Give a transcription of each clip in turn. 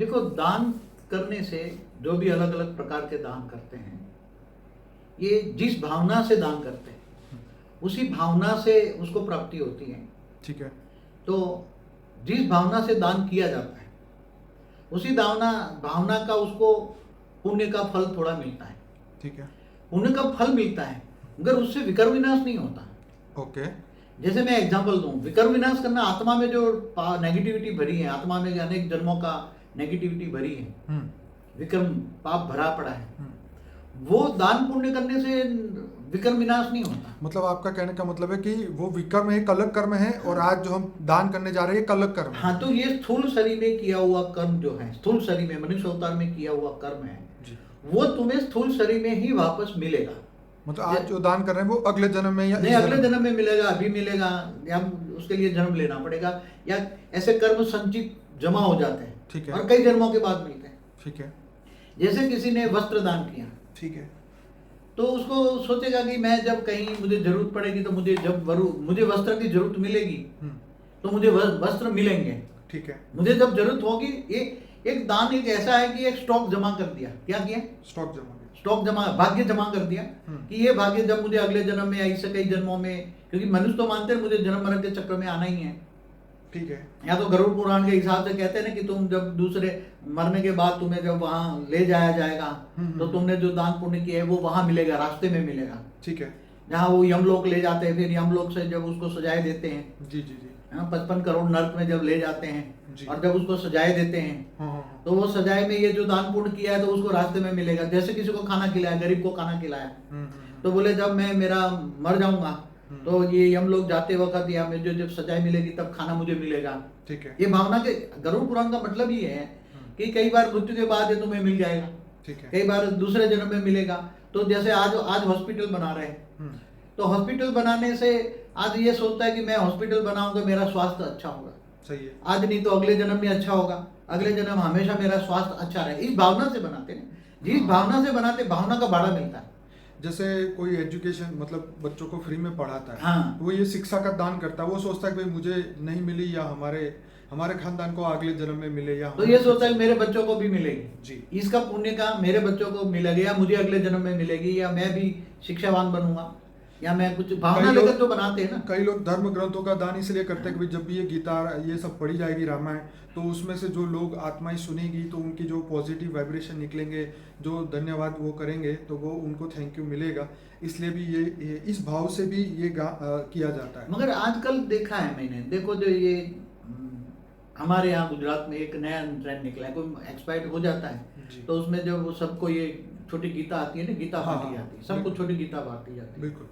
देखो, दान करने से जो भी अलग अलग प्रकार के दान करते हैं, ये जिस भावना से दान करते हैं उसी भावना से उसको प्राप्ति होती है। ठीक है। तो जिस भावना से दान किया जाता है उसी भावना भावना का उसको पुण्य का फल थोड़ा मिलता है। ठीक है। पुण्य का फल मिलता है मगर उससे विकर्म विनाश नहीं होता। ओके। जैसे मैं एग्जांपल दूं, विकर्म विनाश करना, आत्मा में जो नेगेटिविटी भरी है, आत्मा में अनेक जन्मों का नेगेटिविटी भरी है, विकर्म पाप भरा पड़ा है, वो दान पुण्य करने से विकर्म विनाश नहीं होता। मतलब आपका कहने का मतलब है कि वो विकर्म एक अलग कर्म है और आज जो हम दान करने जा रहे हैं एक अलग कर्म है। हाँ, तो ये स्थूल शरीर में किया हुआ कर्म जो है, स्थूल शरीर में मनुष्य अवतार में किया हुआ कर्म है जी। वो तुम्हें स्थूल शरीर में ही वापस मिलेगा। मतलब आज जो दान कर रहे हैं वो अगले जन्म में या नहीं, अगले जन्म में मिलेगा, अभी मिलेगा, या उसके लिए जन्म लेना पड़ेगा, या ऐसे कर्म संचित जमा हो जाते हैं। ठीक है। और कई जन्मों के बाद मिलते हैं। ठीक है। जैसे किसी ने वस्त्र दान किया, ठीक है। तो उसको सोचेगा कि मैं जब कहीं मुझे जरूरत पड़ेगी तो मुझे वस्त्र की जरूरत मिलेगी तो मुझे वस्त्र मिलेंगे। ठीक है। मुझे जब जरूरत होगी, ये एक दान एक ऐसा है कि एक स्टॉक जमा कर दिया। क्या किया? स्टॉक जमा, भाग्य जमा कर दिया कि ये भाग्य जब मुझे अगले जन्म में या इससे कई जन्मों में, क्योंकि मनुष्य तो मानते हैं मुझे जन्म मरण के चक्र में आना ही है। ठीक है। या तो गरुड़ पुराण के हिसाब से कहते हैं ना कि तुम जब दूसरे मरने के बाद तुम्हें जब वहां ले जाया जाएगा तो तुमने जो दान पुण्य किया है वो वहां मिलेगा, रास्ते में मिलेगा। ठीक है। जहाँ वो यमलोक ले जाते हैं, फिर यमलोक से जब उसको सजाए देते हैं, जी जी जी, 55 करोड़ नर्क में जब ले जाते हैं जी। और जब उसको सजाए देते हैं तो वो सजाए में ये जो दान पुण्य किया है तो उसको रास्ते में मिलेगा। जैसे किसी को खाना खिलाया, गरीब को खाना खिलाया, तो बोले जब मैं मेरा मर जाऊंगा तो ये यमलोक जाते वक्त या मुझे जब सजाए मिलेगी तब खाना मुझे मिलेगा। ठीक है। ये भावना के गरुड़ पुराण का मतलब ये है कि कई बार मृत्यु के बाद ये तुम्हें मिल जाएगा, ठीक है। कई बार दूसरे जन्म में मिलेगा। तो जैसे आज हॉस्पिटल बना रहे हैं, तो हॉस्पिटल बनाने से आज ये सोचता है कि मैं हॉस्पिटल बनाऊंगा, मेरा स्वास्थ्य अच्छा होगा। सही है। आज नहीं तो अगले जन्म में अच्छा होगा, अगले जन्म हमेशा मेरा स्वास्थ्य अच्छा रहे। इस भावना से बनाते हैं, जिस भावना से बनाते भावना का भाड़ा मिलता है। जैसे कोई एजुकेशन मतलब बच्चों को फ्री में पढ़ाता है, हाँ। वो ये शिक्षा का दान करता है, वो सोचता है कि भाई मुझे नहीं मिली या हमारे खानदान को अगले जन्म में मिले, या तो ये सोचता है मेरे बच्चों को भी मिलेगी जी, इसका पुण्य का, मेरे बच्चों को मिलेगी या मुझे अगले जन्म में मिलेगी, या मैं भी शिक्षावान बनूंगा, या मैं कुछ भावना लेकर तो बनाते हैं ना। कई लोग धर्म ग्रंथों का दान इसलिए करते हैं कि जब भी ये गीता ये सब पढ़ी जाएगी, रामायण, तो उसमें से जो लोग आत्माएं सुनेगी तो उनकी जो पॉजिटिव वाइब्रेशन निकलेंगे, जो धन्यवाद वो करेंगे तो वो उनको थैंक यू मिलेगा। इसलिए भी ये इस भाव से भी ये किया जाता है। मगर आजकल देखा है मैंने, देखो जो ये हमारे यहाँ गुजरात में एक नया ट्रेंड निकला है, कोई एक्सपायर्ड हो जाता है तो उसमें जब वो सबको ये छोटी गीता आती है ना, गीता बांटी जाती है, सबको छोटी गीता बांटी जाती है। बिल्कुल।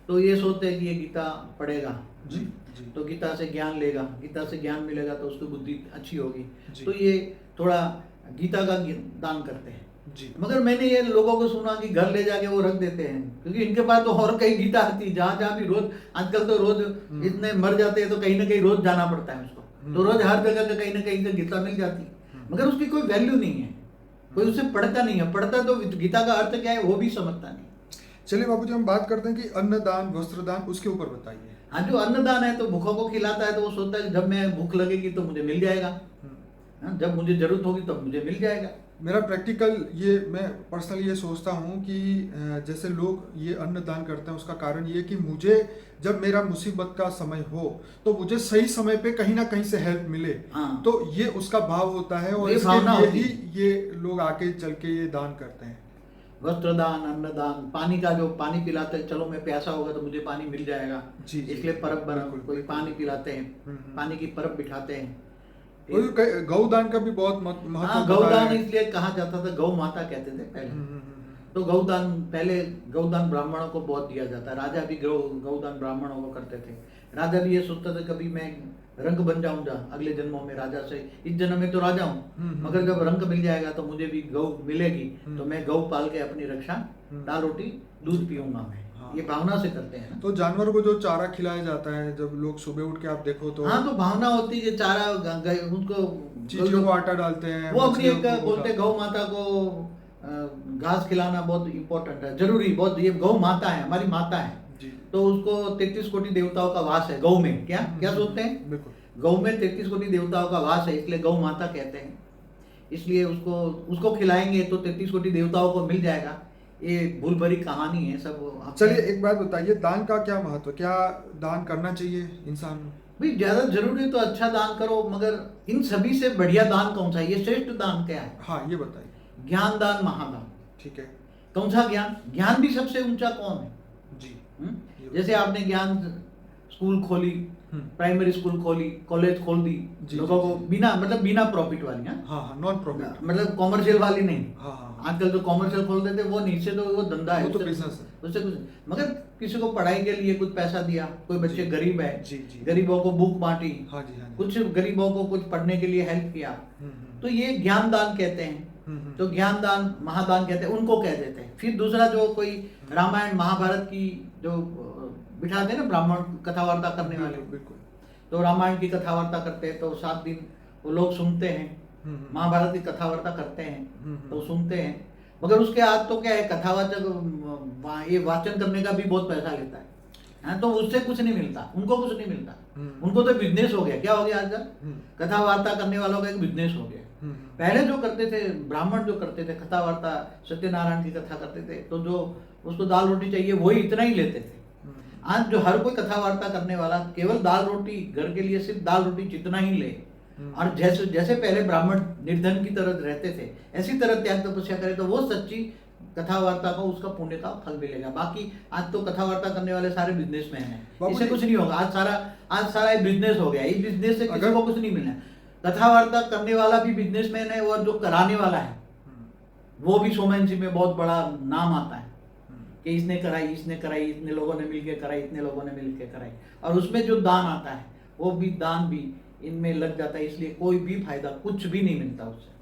तो ये सोचते हैं कि ये गीता पढ़ेगा जी जी, तो गीता से ज्ञान लेगा, गीता से ज्ञान मिलेगा तो उसकी बुद्धि अच्छी होगी, जी। तो ये थोड़ा गीता का दान करते हैं जी। मगर मैंने ये लोगों को सुना कि घर ले जाके वो रख देते हैं, क्योंकि इनके पास तो और कई गीता आती है, जहाँ जहाँ भी रोज, आजकल तो रोज इतने मर जाते हैं तो कहीं ना कहीं रोज जाना पड़ता है उसको, तो रोज हर जगह कहीं ना कहीं से गीता मिल जाती है, मगर उसकी कोई वैल्यू नहीं है, कोई उसे पढ़ता नहीं है, पढ़ता तो गीता का अर्थ क्या है वो भी समझता नहीं। चलिए बाबूजी, हम बात करते हैं कि अन्नदान वस्त्रदान, उसके ऊपर बताइए। हाँ, जो अन्नदान है तो भूखों को खिलाता है, तो वो सोचता है जब मैं भूख लगेगी तो मुझे मिल जाएगा, जब मुझे जरूरत होगी तब मुझे मिल जाएगा। मेरा प्रैक्टिकल ये, मैं पर्सनली ये सोचता हूँ कि जैसे लोग ये अन्नदान करते हैं उसका कारण ये कि मुझे जब मेरा मुसीबत का समय हो तो मुझे सही समय पे कहीं ना कहीं से हेल्प मिले। हाँ। तो ये उसका भाव होता है और ये इसके भावना लिए होती ही है। ये लोग आके चल के ये दान करते हैं। वस्त्रदान, अन्नदान, पानी का जो पानी पिलाते हैं, चलो मैं प्यासा होगा तो मुझे पानी मिल जाएगा, जी, जी। इसलिए परब बना, बिल्कुल, कोई बिल्कुल। पानी पिलाते हैं, पानी की परब बिठाते हैं। गौदान का भी बहुत महत्व हाँ, गौदान इसलिए कहा जाता था, गौ माता कहते थे पहले। तो गौदान, पहले गौदान ब्राह्मणों को बहुत दिया जाता है, राजा भी गौदान ब्राह्मणों को करते थे। राजा भी ये सोचता था कभी मैं रंग बन जाऊंगा अगले जन्मों में राजा से, इस जन्म में तो राजा हूँ मगर जब रंग मिल जाएगा तो मुझे भी गौ मिलेगी, तो मैं गौ पाल के अपनी रक्षा, दाल रोटी दूध पीऊंगा मैं। हाँ। ये भावना से करते हैं ना। तो जानवर को जो चारा खिलाया जाता है, जब लोग सुबह उठ के आप देखो तो हाँ, तो भावना होती है, चारा उनको चींटियों को आटा डालते हैं, वो अपनी एक मछलियों को बोलते गौ माता को घास खिलाना बहुत इम्पोर्टेंट है, जरूरी बहुत। ये गौ माता है, हमारी माता है जी। तो उसको 33 कोटि देवताओं का वास है गौ में। क्या क्या सोचते हैं? बिल्कुल। गौ में 33 कोटि देवताओं का वास है, इसलिए गौ माता कहते हैं। इसलिए उसको उसको खिलाएंगे तो 33 कोटि देवताओं को मिल जाएगा। ये भूल भरी कहानी है सब। चलिए एक बात बताइए, दान का क्या महत्व, क्या दान करना चाहिए इंसान को? भाई ज्यादा जरूरी तो अच्छा दान करो, मगर इन सभी से बढ़िया दान कौन सा है, ये श्रेष्ठ दान क्या है? हाँ ये बताइए। ज्ञान दान, महादान। ठीक है। कौन सा ज्ञान? ज्ञान भी सबसे ऊंचा कौन है? जी। जैसे आपने ज्ञान स्कूल खोली, प्राइमरी स्कूल खोली, कॉलेज खोल दी लोगों को, बिना प्रॉफिट वाली। हाँ नॉन प्रॉफिट, मतलब कॉमर्शियल वाली नहीं। हाँ। आजकल तो कॉमर्शियल खोल देते, वो नीचे तो वो धंधा है, वो तो बिजनेस है, उससे कुछ। मगर किसी को पढ़ाई के लिए कुछ पैसा दिया, कोई बच्चे गरीब है, जी। गरीबों को बुक बांटी, हाँ जी। कुछ गरीबों को कुछ पढ़ने के लिए हेल्प किया, तो ये ज्ञान दान कहते हैं। तो ज्ञान दान, महादान कहते हैं, उनको कह देते हैं। फिर दूसरा जो कोई रामायण महाभारत की जो बिठाते हैं ना ब्राह्मण कथा वार्ता करने वाले, बिल्कुल। तो रामायण की कथा वार्ता करते हैं तो 7 दिन वो लोग सुनते हैं, महाभारत की कथा वार्ता करते हैं तो सुनते हैं। मगर उसके आज तो क्या है, कथावाचक ये वाचन करने का भी बहुत पैसा लेता है, तो उससे कुछ नहीं मिलता, उनको कुछ नहीं मिलता। उनको तो बिजनेस हो गया। क्या हो गया आजकल? कथा वार्ता करने वालों का एक बिजनेस हो गया। पहले जो करते थे ब्राह्मण, जो करते थे कथा वार्ता, सत्यनारायण की कथा करते थे, तो जो उसको दाल रोटी चाहिए वही इतना ही लेते थे। आज जो हर कोई कथा वार्ता करने वाला केवल दाल रोटी, घर के लिए सिर्फ दाल रोटी जितना ही ले, और जैसे पहले ब्राह्मण निर्धन की तरह रहते थे, ऐसी तरह त्याग तपस्या करे, तो वो सच्ची कथा वार्ता को उसका पुण्य का फल मिलेगा। बाकी आज तो कथा वार्ता करने वाले सारे बिजनेसमैन हैं, इससे कुछ नहीं होगा। आज सारा बिजनेस हो गया, इस बिजनेस से किसी को कुछ नहीं मिलना। कथा वार्ता करने वाला भी बिजनेसमैन है, और जो कराने वाला है वो भी शोमैनशिप में बहुत बड़ा नाम आता है कि इसने कराई, इतने लोगों ने मिलकर कराई, इतने लोगों ने मिलकर कराई। और उसमें जो दान आता है वो भी दान भी इनमें लग जाता है, इसलिए कोई भी फायदा कुछ भी नहीं मिलता उससे।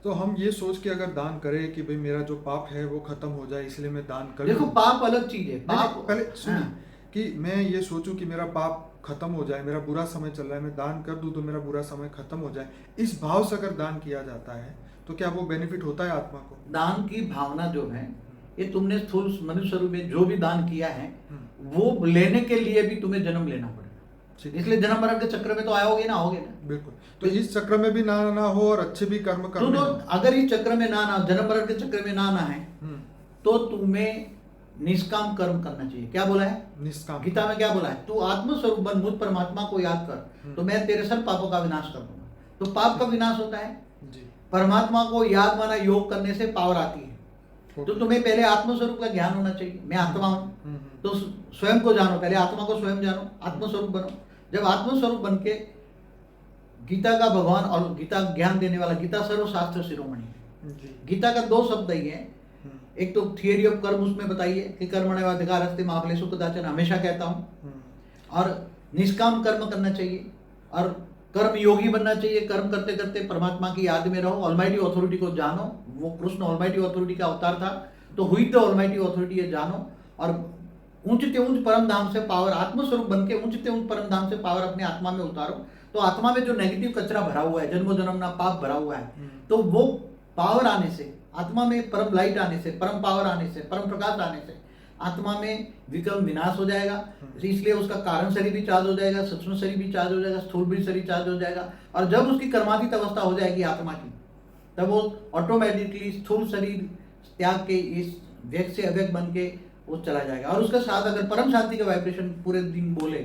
तो हम ये सोच के अगर दान करें कि भाई मेरा जो पाप है वो खत्म हो जाए, इसलिए मैं दान करूं। देखो पाप अलग चीज है। पाप पहले सुनिए, कि मैं ये सोचूं कि मेरा पाप खत्म हो जाए, मेरा बुरा समय चल रहा है, मैं दान कर दूं तो मेरा बुरा समय खत्म हो जाए, इस भाव से अगर दान किया जाता है तो क्या वो बेनिफिट होता है आत्मा को? दान की भावना जो है, ये तुमने स्थूल मनुष्य रूप में जो भी दान किया है वो लेने के लिए भी तुम्हें जन्म लेना पड़ेगा, इसलिए जन्म मरण के चक्र में तो आओगे ना। बिल्कुल। तो इस चक्र में भी ना हो और अच्छे भी कर्म करने तो अगर इस चक्र में ना जन्म मरण के चक्र में ना है तो तुम्हें निष्काम कर्म करना चाहिए। क्या बोला है निष्काम? गीता में क्या बोला है? तू आत्मस्वरूप बन, मुझ परमात्मा को याद कर, तो मैं तेरे सब पापों का विनाश कर दूंगा। तो पाप का विनाश होता है जी। परमात्मा को याद माना योग करने से पावर आती है। तो तुम्हें पहले आत्मस्वरूप का ज्ञान होना चाहिए, मैं आत्मा हूं, तो स्वयं को जानो, पहले आत्मा को स्वयं जानो, आत्मस्वरूप बनो। जब आत्मस्वरूप बन के गीता का भगवान और गीता ज्ञान देने वाला, गीता सर्वशास्त्र शिरोमणि है। गीता का 2 शब्द ही है, एक तो थियरी ऑफ कर्म उसमें बताइए कि कर्मण्येवाधिकारस्ते मा फलेषु कदाचन, हमेशा कहता हूं, और निष्काम कर्म करना चाहिए और कर्म योगी बनना चाहिए। कर्म करते करते परमात्मा की याद में रहो, ऑलमाइटी अथॉरिटी को जानो। वो कृष्ण ऑलमाइटी अथॉरिटी का अवतार था, तो हुई तो ऑलमाइटी अथॉरिटी ये जानो, और ऊंचते ऊंच परम धाम से पावर, आत्मस्वरूप बन के ऊंचते ऊंच परम धाम से पावर अपने आत्मा में उतारो। तो आत्मा में जो नेगेटिव कचरा भरा हुआ है, जन्मों जन्म ना पाप भरा हुआ है, तो वो पावर आने से, आत्मा में परम लाइट आने से, परम पावर आने से, परम प्रकाश आने से आत्मा में विक्रम विनाश हो जाएगा। इसलिए उसका कारण शरीर भी चार्ज हो जाएगा, सूक्ष्म शरीर भी चार्ज हो जाएगा, स्थूल भी शरीर चार्ज हो जाएगा। और जब उसकी कर्मातीत अवस्था हो जाएगी आत्मा की, तब वो ऑटोमेटिकली स्थूल शरीर त्याग के इस व्यक्त से अव्यक्त बन के वो चला जाएगा। और उसके साथ अगर परम शांति का वाइब्रेशन पूरे दिन बोले,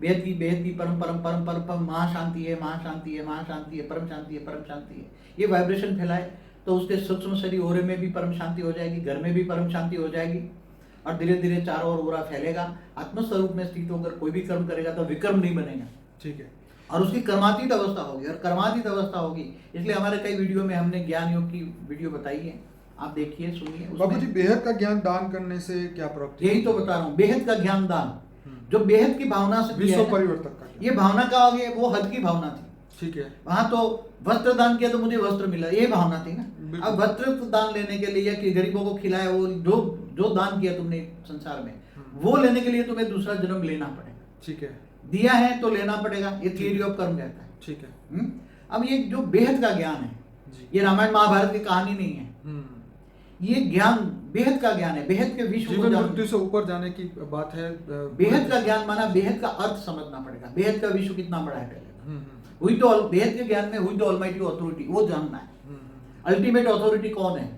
बेहद की परम परम परम परम परम महाशांति है, महाशांति है, महाशांति है, परम शांति है, परम शांति है, ये वाइब्रेशन फैलाए, तो उसके सूक्ष्म शरीर ओरे में भी परम शांति हो जाएगी, घर में भी परम शांति हो जाएगी, और धीरे धीरे चारों ओर ओरा फैलेगा। आत्मस्वरूप में स्थित होकर कोई भी कर्म करेगा तो विक्रम नहीं बनेगा। ठीक है। और उसकी कर्मातीत अवस्था होगी, और कर्मातीत अवस्था होगी, इसलिए हमारे कई वीडियो में हमने ज्ञान योग की वीडियो बताई है, आप देखिए सुनिए। बाबूजी, बेहद का ज्ञान दान करने से क्या प्राप्ति? यही तो बता रहा हूँ, बेहद का ज्ञान दान, जो बेहद की भावना से विश्व परिवर्तक का, ये भावना का हो गया, वो हद की भावना थी। ठीक है। वहां तो वस्त्र दान किया तो मुझे वस्त्र मिला, ये भावना थी ना। अब वस्त्र दान लेने के लिए, कि गरीबों को खिलाए, वो जो दान किया तुमने संसार में, वो लेने के लिए तुम्हें दूसरा जन्म लेना पड़ेगा। ठीक है। दिया है तो लेना पड़ेगा, ये थियरी ऑफ कर्म कहता है। ठीक है। अब ये जो बेहद का ज्ञान है, ये रामायण महाभारत की कहानी नहीं है, ये ज्ञान बेहद का ज्ञान है। बेहद के विश्व को मृत्यु से ऊपर जाने की बात है। बेहद का ज्ञान माना बेहद का अर्थ समझना पड़ेगा। बेहद का विश्व कितना बड़ा है पहले हुई तो वेद के ज्ञान में हुई तो ऑलमाइटी अथॉरिटी, वो जानना है। अल्टीमेट अथॉरिटी कौन है,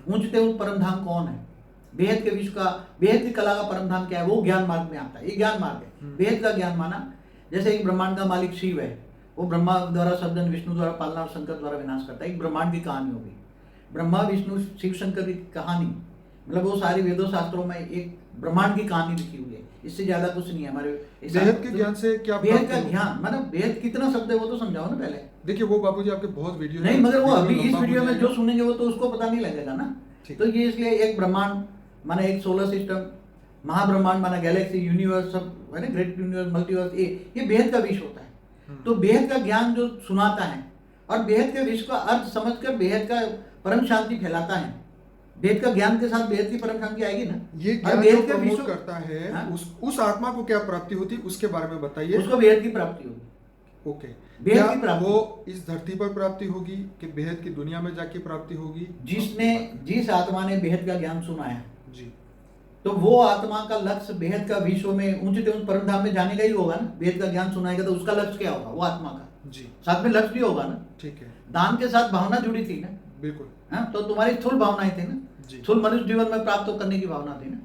ऊंचते ऊंच परम धाम कौन है, बेहद के विश्व का, बेहद की कला का परम धाम क्या है, वो ज्ञान मार्ग में आता है। ये ज्ञान मार्ग है। बेहद का ज्ञान माना जैसे एक ब्रह्मांड का मालिक शिव है, वो ब्रह्मा द्वारा सर्जन, विष्णु द्वारा पालना और शंकर द्वारा विनाश करता है। एक ब्रह्मांड की कहानी होगी, ब्रह्मा विष्णु शिव शंकर की कहानी, मतलब वो सारी वेदों शास्त्रों में एक ब्रह्मांड की कहानी लिखी हुई है। इससे ज्यादा कुछ नहीं है हमारे। बेहद के ज्ञान से क्या बेहद का ज्ञान मतलब बेहद कितना शब्द है वो तो समझाओ ना पहले। देखिए वो बाबूजी आपके बहुत वीडियो नहीं, मगर वो अभी इस वीडियो में जो सुनेंगे वो तो उसको पता नहीं लगेगा ना। तो ये इसलिए एक ब्रह्मांड माना एक सोलर सिस्टम, महाब्रह्मांड माना गैलेक्सी, यूनिवर्स, सब है ना, ग्रेट यूनिवर्स, मल्टीवर्स, ये बेहद का विश्व होता है। तो बेहद का ज्ञान जो सुनाता है और बेहद के विश्व का अर्थ समझकर बेहद का परम शांति फैलाता है, बेहद का ज्ञान के साथ बेहद की परम शांति आएगी ना। ये ज्ञान जो प्रमोट करता है उस आत्मा को क्या प्राप्ति होती है उसके बारे में बताइए। उसको बेहद की प्राप्ति होगी। ओके, बेहद की प्राप्ति वो इस धरती पर प्राप्ति होगी कि बेहद की दुनिया में जाके प्राप्ति होगी? जिस आत्मा ने बेहद का ज्ञान सुना है जी, तो वो आत्मा का लक्ष्य बेहद का विश्व में ऊंचे ऊंच परम धाम में जाने का ही होगा ना। बेहद का ज्ञान सुनाएगा तो उसका लक्ष्य क्या होगा, वो आत्मा का जी, साथ में लक्ष्य भी होगा ना। ठीक है, दान के साथ भावना जुड़ी थी ना। बिल्कुल। हाँ, तो तुम्हारी स्थूल भावनाएं थी ना, स्थूल मनुष्य जीवन में प्राप्त करने की भावना थी ना।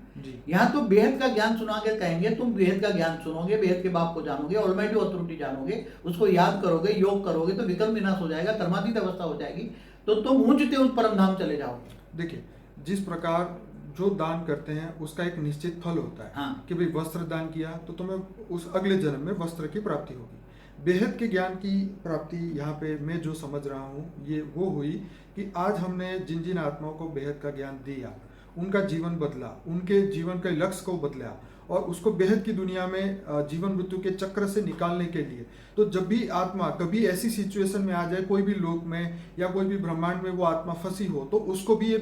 यहाँ तो बेहद का ज्ञान सुना के कहेंगे तुम बेहद का ज्ञान सुनोगे, बेहद के बाप को जानोगे, ऑलमाइटी अथॉरिटी जानोगे, उसको याद करोगे, योग करोगे तो विकल्प विनाश हो जाएगा, कर्मातीत अवस्था हो जाएगी, तो तुम ऊंचते ऊंच परम धाम चले जाओगे। देखिए जिस प्रकार जो दान करते हैं उसका एक निश्चित फल होता है। हाँ। कि भाई वस्त्र दान किया तो तुम्हें उस अगले जन्म में वस्त्र की प्राप्ति होगी। बेहद के ज्ञान की प्राप्ति यहाँ पे मैं जो समझ रहा हूँ ये वो हुई कि आज हमने जिन जिन आत्माओं को बेहद का ज्ञान दिया, उनका जीवन बदला, उनके जीवन के लक्ष्य को बदला और उसको बेहद की दुनिया में जीवन मृत्यु के चक्र से निकालने के लिए। तो जब भी आत्मा कभी ऐसी सिचुएशन में आ जाए, कोई भी लोक में या कोई भी ब्रह्मांड में वो आत्मा फंसी हो, तो उसको भी ये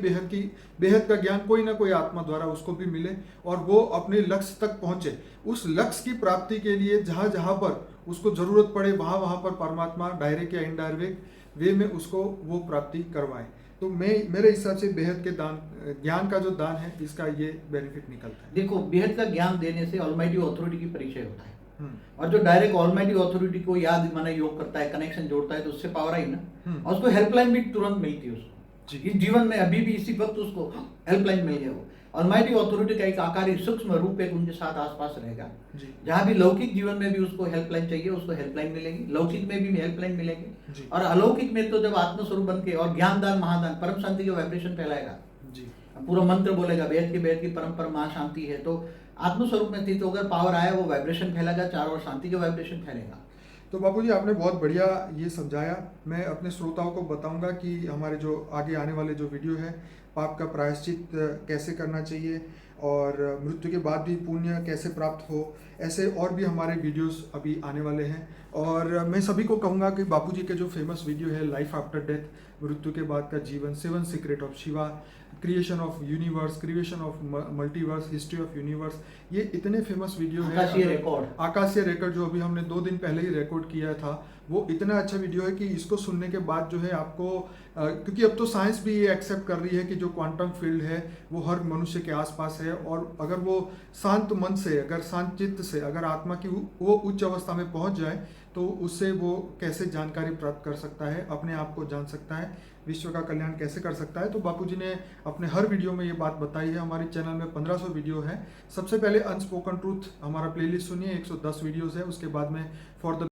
बेहद का ज्ञान कोई ना कोई आत्मा द्वारा उसको भी मिले और वो अपने लक्ष्य तक पहुंचे। उस लक्ष्य की प्राप्ति के लिए जहाँ जहाँ पर उसको जरूरत पड़े वहाँ पर परमात्मा डायरेक्ट या इनडायरेक्ट वे में उसको वो प्राप्ति करवाए। तो मेरे हिसाब से बेहद के दान, ज्ञान का जो दान है, इसका ये बेनिफिट निकलता है। देखो बेहद का ज्ञान देने से ऑलमाइटी अथॉरिटी की परिचय होता है और जो डायरेक्ट ऑलमाइटी अथॉरिटी को याद माने योग करता है, कनेक्शन जोड़ता है, तो उससे पावर आई ना। और उसको हेल्पलाइन भी तुरंत मिलती है उसको। इस जीवन में अभी भी इसी वक्त उसको हेल्पलाइन मिल गया। वो ऑलमाइटी अथॉरिटी का एक आकारी सूक्ष्म रूप एक उनके साथ आसपास रहेगा। जहाँ भी लौकिक जीवन में भी उसको हेल्पलाइन चाहिए, उसको हेल्पलाइन मिलेगी, लौकिक में भी हेल्पलाइन मिलेगी, और अलौकिक में तो जब आत्मस्वरूप बन के और ज्ञान दान महादान परम शांति का वाइब्रेशन फैलाएगा, पूरा मंत्र बोलेगा बेहद की परम महाशांति है, तो आत्मस्वरूप में स्थित होकर पावर आया, वो वाइब्रेशन फैलेगा, चारों ओर शांति का वाइब्रेशन फैलेगा। तो बापूजी आपने बहुत बढ़िया ये समझाया। मैं अपने श्रोताओं को बताऊंगा कि हमारे जो आगे आने वाले जो वीडियो है, पाप का प्रायश्चित कैसे करना चाहिए और मृत्यु के बाद भी पुण्य कैसे प्राप्त हो, ऐसे और भी हमारे वीडियोस अभी आने वाले हैं। और मैं सभी को कहूँगा कि बापूजी के जो फेमस वीडियो है लाइफ आफ्टर डेथ, मृत्यु के बाद का जीवन, 7 secret of Shiva, creation of universe, creation of multiverse, history of universe, ये इतने फेमस वीडियो है। आकाशीय रिकॉर्ड जो अभी हमने 2 दिन पहले ही रिकॉर्ड किया था, वो इतना अच्छा वीडियो है कि इसको सुनने के बाद जो है आपको क्योंकि अब तो साइंस भी ये एक्सेप्ट कर रही है कि जो क्वांटम फील्ड है वो हर मनुष्य के आसपास है, और अगर वो शांत मन से, अगर शांत चित्त से, अगर आत्मा की वो उच्च अवस्था में पहुंच जाए तो उससे वो कैसे जानकारी प्राप्त कर सकता है, अपने आप को जान सकता है, विश्व का कल्याण कैसे कर सकता है। तो बापूजी ने अपने हर वीडियो में ये बात बताई है। हमारे चैनल में 1500 वीडियो है। सबसे पहले अनस्पोकन ट्रूथ हमारा प्लेलिस्ट सुनिए, 110 वीडियोस है। उसके बाद में फॉर द